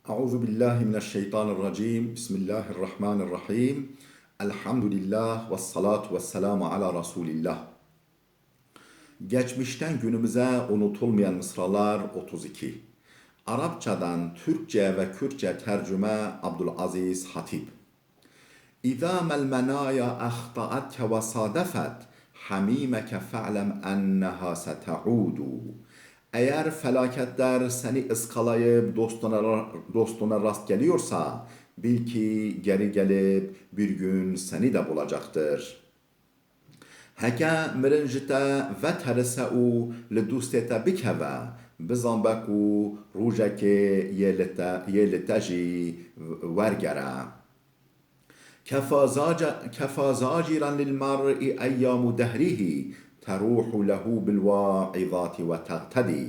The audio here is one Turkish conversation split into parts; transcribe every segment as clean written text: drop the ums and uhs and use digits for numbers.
Euzu billahi mineşşeytanirracim. Bismillahirrahmanirrahim. Elhamdülillah ve salatu ve selamu ala Resulillah. Geçmişten günümüze unutulmayan mısralar 32. Arapçadan Türkçe ve Kürtçe tercüme Abdülaziz Hatip. İzâ mel menâya ahta'atke ve sadefet hamîmeke fe'lem enneha seta'udu. Eğer felaketler seni ıskalayıp dostuna rast geliyorsa bil ki geri gelip bir gün seni de bulacaktır. Heke mirincite ve tereseu li dostete bikeve bizan beku rujeke yelite jî vergere. كفى زاجرا للمرء أيام دهره تروح له بالواعظات وتغتدي.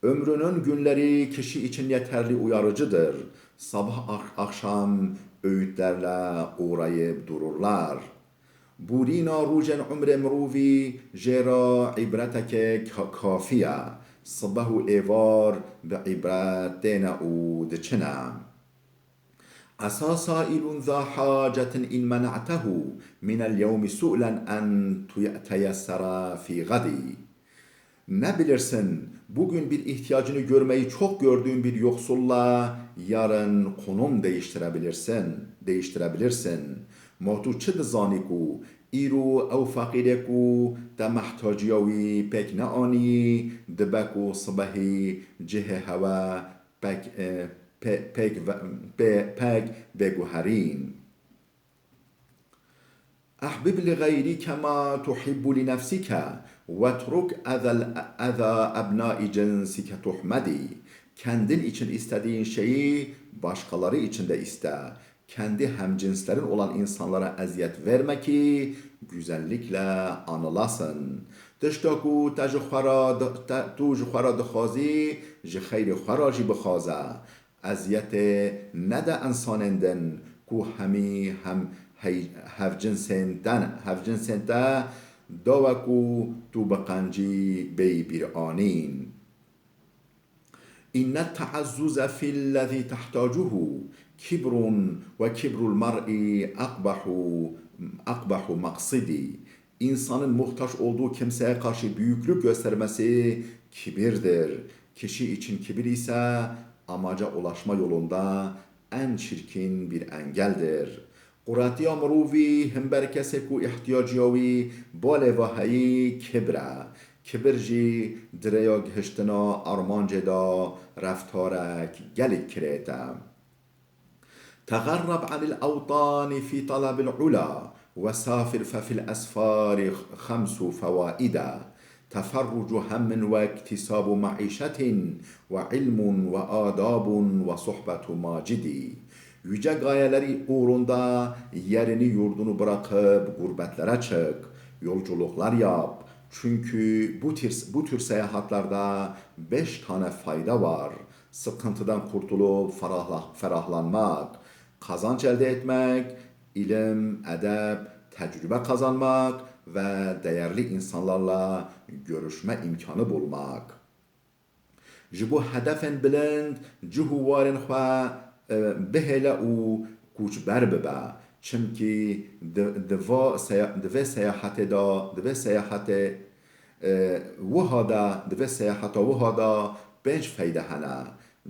Ömrünün günleri kişi için yeterli uyarıcıdır. Sabah akşam öğütlerle uğrayıp dururlar. Burina rujen umre mruvi jera ibreteke kafiya. Sabahu evar be ibret dena u deçina. عسى سائل ذا حاجة إن منعته من اليوم سؤلا أن تيسر في غدي. Ne bilirsin, bugün bir ihtiyacını görmeyi çok gördüğün bir yoksulla yarın konum değiştirebilirsin. Motu çı dizaniku, iru ev fakireku da mahtaciyavi pek ne ani, dibeku sabahi cihe hava pek ve guharin. أحبب لغيرك ما تحب لنفسك واترك أذى أبناء جنسك تحمدي. Kendin için istediğin şeyi başkaları için de iste. Kendi hemcinslerin olan insanlara eziyet verme ki güzellikle anılasın. تشتاكو تو جخورا دخوازی جی خیر خورا جی بخوازه. eziyet nede insanenden ku hem hevcinsende dava ku tu baqanci bey bir anin. İnne ta'azzuze fillezî tahtacuhu kibrun ve kibrul mar'i akbahu maksidi. İnsanın muhtaç olduğu kimseye karşı büyüklük göstermesi kibirdir. Kişi için kibir ise amaca ulaşma yolunda en çirkin bir engeldir. Quratiya mruvi hemberkese ku ihtiyacıyavi bale vahayi kibra. Kibir jî direya gihiştina armanca da raftarek gelik kirete. تغرب عن الأوطان في طلب العلا وسافر ففي الأسفار 5 فوائد. تفرج هم واكتساب معيشة وعلم وآداب وصحبة ماجدي. Yüce gayeleri uğrunda yerini yurdunu bırakıp gurbetlere çık, yolculuklar yap. Çünkü bu tür seyahatlerde 5 tane fayda var. Sıkıntıdan kurtulup ferahlanmak, kazanç elde etmek, ilim, edep, tecrübe kazanmak ve değerli insanlarla görüşme imkanı bulmak. Ji bu hedefin bilind cihuvarên xwe bihêle û kûçber bibe. Çimkî di vê seyaheta wiha da 5 feyde hene.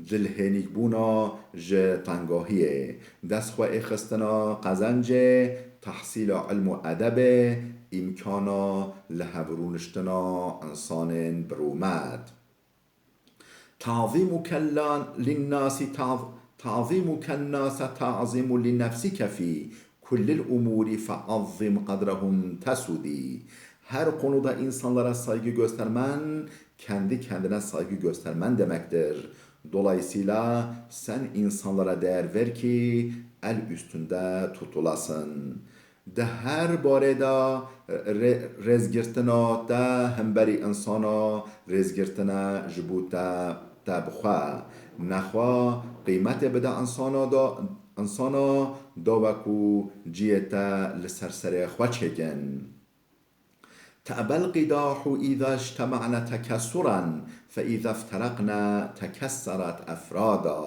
Dilhênîkbûna ji tengahiyê, destxweêxistina qezencê, tahsîla ilm û edebê, imkana li hevrûniştina insanên birûmet. تعظيمك للناس تعظيم لنفسك في كل الأمور فعظم قدرهم تسودي. Her konuda insanlara saygı göstermen, kendi kendine saygı göstermen demektir. Dolayısıyla sen insanlara değer ver ki el üstünde tutulasın. De her bareda rezgirtina da hemberi insana rezgirtina jibuta tabخوا نخوا قیمت بده انسانا دا وکو جیتا لسرسر خوا چکن. تأبى القداح إذا اجتمعنا تكسرا فإذا افترقنا تكسرت أفرادا.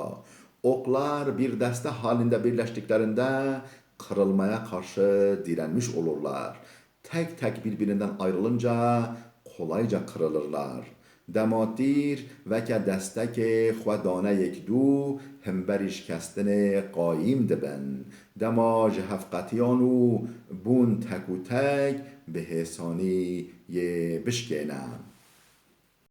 Oklar bir deste halinde birleştiklerinde kırılmaya karşı direnmiş olurlar. Tek tek birbirinden ayrılınca kolayca kırılırlar. Dematir ve ke destek خودانه یک دو هم بر شکستن قایم دبن دماج هفقتیانو بون تک و تک به حسانی بشکنم.